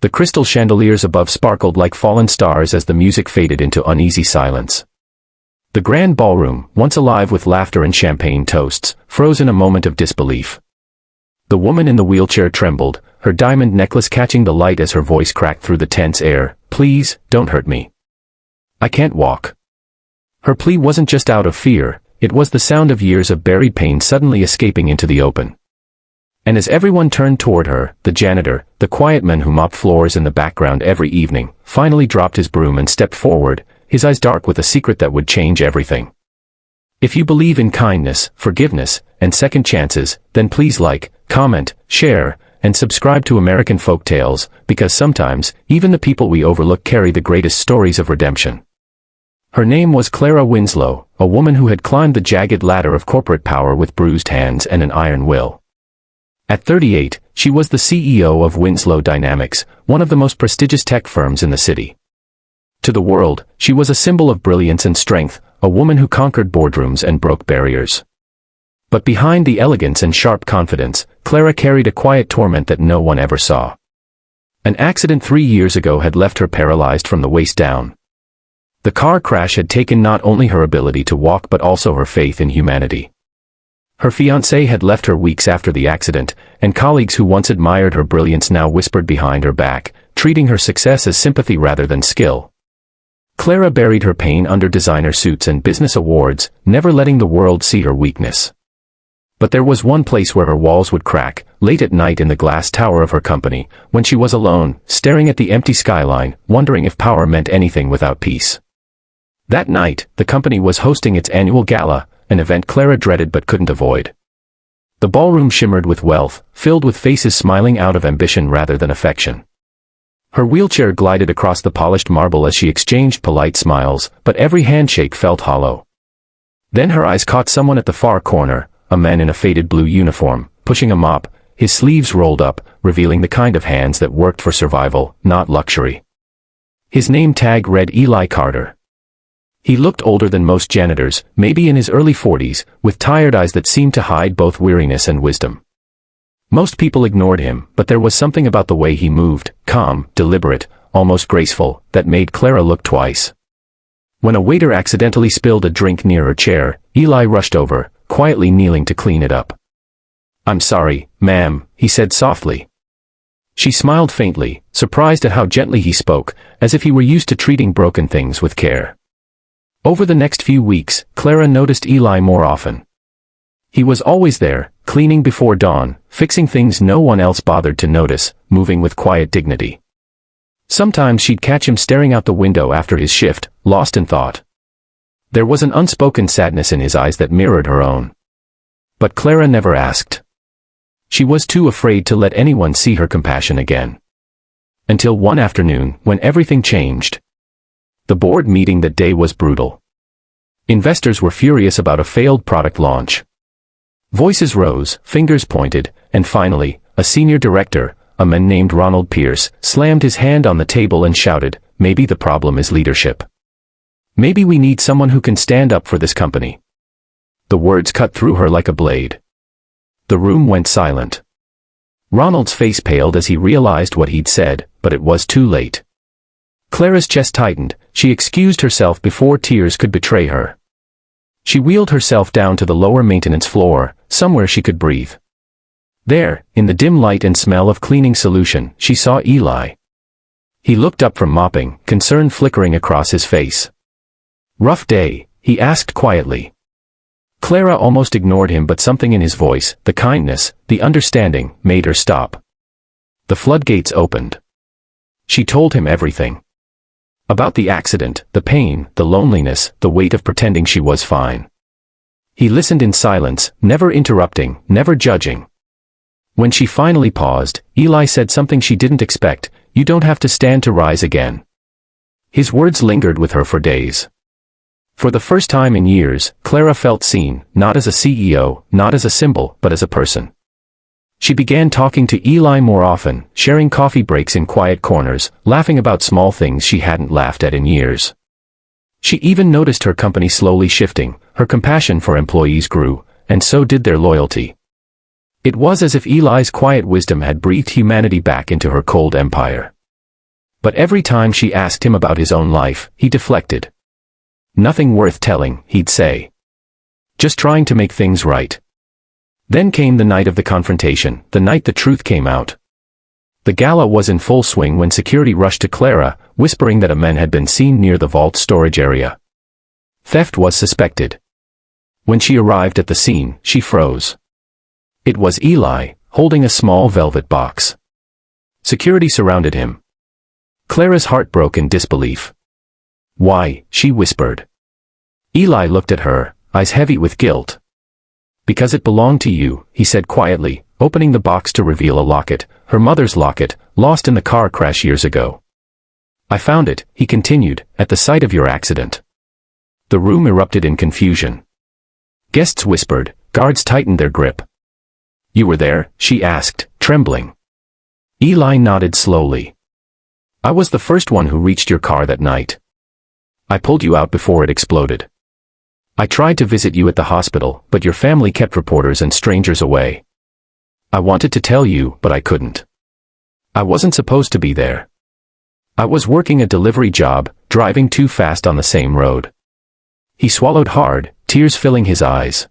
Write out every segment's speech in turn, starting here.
The crystal chandeliers above sparkled like fallen stars as the music faded into uneasy silence. The grand ballroom, once alive with laughter and champagne toasts, froze in a moment of disbelief. The woman in the wheelchair trembled, her diamond necklace catching the light as her voice cracked through the tense air. "Please, don't hurt me. I can't walk." Her plea wasn't just out of fear, it was the sound of years of buried pain suddenly escaping into the open. And as everyone turned toward her, the janitor, the quiet man who mopped floors in the background every evening, finally dropped his broom and stepped forward, his eyes dark with a secret that would change everything. If you believe in kindness, forgiveness, and second chances, then please like, comment, share, and subscribe to American Folktales, because sometimes, even the people we overlook carry the greatest stories of redemption. Her name was Clara Winslow, a woman who had climbed the jagged ladder of corporate power with bruised hands and an iron will. At 38, she was the CEO of Winslow Dynamics, one of the most prestigious tech firms in the city. To the world, she was a symbol of brilliance and strength, a woman who conquered boardrooms and broke barriers. But behind the elegance and sharp confidence, Clara carried a quiet torment that no one ever saw. An accident 3 years ago had left her paralyzed from the waist down. The car crash had taken not only her ability to walk but also her faith in humanity. Her fiancé had left her weeks after the accident, and colleagues who once admired her brilliance now whispered behind her back, treating her success as sympathy rather than skill. Clara buried her pain under designer suits and business awards, never letting the world see her weakness. But there was one place where her walls would crack, late at night in the glass tower of her company, when she was alone, staring at the empty skyline, wondering if power meant anything without peace. That night, the company was hosting its annual gala, an event Clara dreaded but couldn't avoid. The ballroom shimmered with wealth, filled with faces smiling out of ambition rather than affection. Her wheelchair glided across the polished marble as she exchanged polite smiles, but every handshake felt hollow. Then her eyes caught someone at the far corner, a man in a faded blue uniform, pushing a mop, his sleeves rolled up, revealing the kind of hands that worked for survival, not luxury. His name tag read Eli Carter. He looked older than most janitors, maybe in his early 40s, with tired eyes that seemed to hide both weariness and wisdom. Most people ignored him, but there was something about the way he moved, calm, deliberate, almost graceful, that made Clara look twice. When a waiter accidentally spilled a drink near her chair, Eli rushed over, quietly kneeling to clean it up. "I'm sorry, ma'am," he said softly. She smiled faintly, surprised at how gently he spoke, as if he were used to treating broken things with care. Over the next few weeks, Clara noticed Eli more often. He was always there, cleaning before dawn, fixing things no one else bothered to notice, moving with quiet dignity. Sometimes she'd catch him staring out the window after his shift, lost in thought. There was an unspoken sadness in his eyes that mirrored her own. But Clara never asked. She was too afraid to let anyone see her compassion again. Until one afternoon, when everything changed. The board meeting that day was brutal. Investors were furious about a failed product launch. Voices rose, fingers pointed, and finally, a senior director, a man named Ronald Pierce, slammed his hand on the table and shouted, "Maybe the problem is leadership. Maybe we need someone who can stand up for this company." The words cut through her like a blade. The room went silent. Ronald's face paled as he realized what he'd said, but it was too late. Clara's chest tightened, she excused herself before tears could betray her. She wheeled herself down to the lower maintenance floor, somewhere she could breathe. There, in the dim light and smell of cleaning solution, she saw Eli. He looked up from mopping, concern flickering across his face. "Rough day?" he asked quietly. Clara almost ignored him, but something in his voice, the kindness, the understanding, made her stop. The floodgates opened. She told him everything. About the accident, the pain, the loneliness, the weight of pretending she was fine. He listened in silence, never interrupting, never judging. When she finally paused, Eli said something she didn't expect, "You don't have to stand to rise again." His words lingered with her for days. For the first time in years, Clara felt seen, not as a CEO, not as a symbol, but as a person. She began talking to Eli more often, sharing coffee breaks in quiet corners, laughing about small things she hadn't laughed at in years. She even noticed her company slowly shifting, her compassion for employees grew, and so did their loyalty. It was as if Eli's quiet wisdom had breathed humanity back into her cold empire. But every time she asked him about his own life, he deflected. Nothing worth telling, he'd say. Just trying to make things right. Then came the night of the confrontation, the night the truth came out. The gala was in full swing when security rushed to Clara, whispering that a man had been seen near the vault storage area. Theft was suspected. When she arrived at the scene, she froze. It was Eli, holding a small velvet box. Security surrounded him. Clara's heart broke in disbelief. "Why?" she whispered. Eli looked at her, eyes heavy with guilt. "Because it belonged to you," he said quietly, opening the box to reveal a locket, her mother's locket, lost in the car crash years ago. "I found it," he continued, "at the site of your accident." The room erupted in confusion. Guests whispered, guards tightened their grip. "You were there?" she asked, trembling. Eli nodded slowly. "I was the first one who reached your car that night. I pulled you out before it exploded. I tried to visit you at the hospital, but your family kept reporters and strangers away. I wanted to tell you, but I couldn't. I wasn't supposed to be there. I was working a delivery job, driving too fast on the same road." He swallowed hard, tears filling his eyes.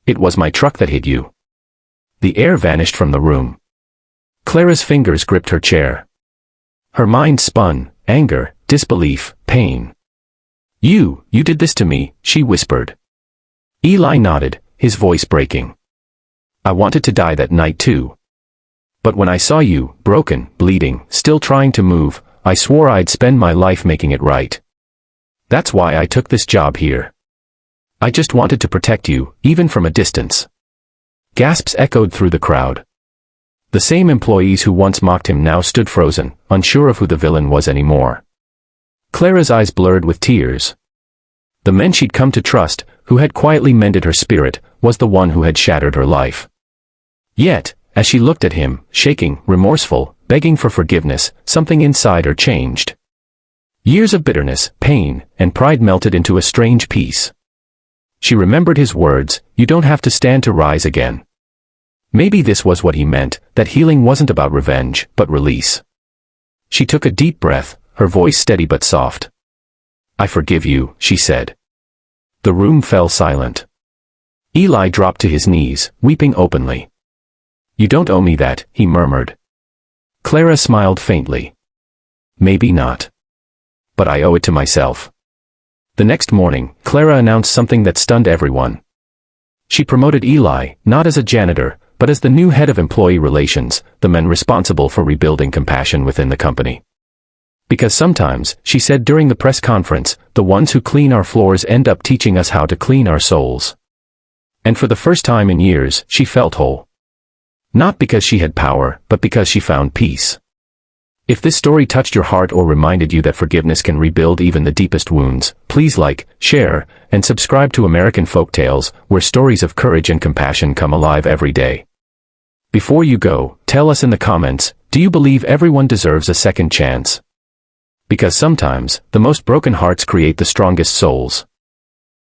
"It was my truck that hit you." The air vanished from the room. Clara's fingers gripped her chair. Her mind spun, anger, disbelief, pain. You did this to me," she whispered. Eli nodded, his voice breaking. "I wanted to die that night too. But when I saw you, broken, bleeding, still trying to move, I swore I'd spend my life making it right. That's why I took this job here. I just wanted to protect you, even from a distance." Gasps echoed through the crowd. The same employees who once mocked him now stood frozen, unsure of who the villain was anymore. Clara's eyes blurred with tears. The man she'd come to trust, who had quietly mended her spirit, was the one who had shattered her life. Yet, as she looked at him, shaking, remorseful, begging for forgiveness, something inside her changed. Years of bitterness, pain, and pride melted into a strange peace. She remembered his words, "You don't have to stand to rise again." Maybe this was what he meant, that healing wasn't about revenge, but release. She took a deep breath, her voice steady but soft. "I forgive you," she said. The room fell silent. Eli dropped to his knees, weeping openly. "You don't owe me that," he murmured. Clara smiled faintly. "Maybe not. But I owe it to myself." The next morning, Clara announced something that stunned everyone. She promoted Eli, not as a janitor, but as the new head of employee relations, the man responsible for rebuilding compassion within the company. "Because sometimes," she said during the press conference, "the ones who clean our floors end up teaching us how to clean our souls." And for the first time in years, she felt whole. Not because she had power, but because she found peace. If this story touched your heart or reminded you that forgiveness can rebuild even the deepest wounds, please like, share, and subscribe to American Folktales, where stories of courage and compassion come alive every day. Before you go, tell us in the comments, do you believe everyone deserves a second chance? Because sometimes, the most broken hearts create the strongest souls.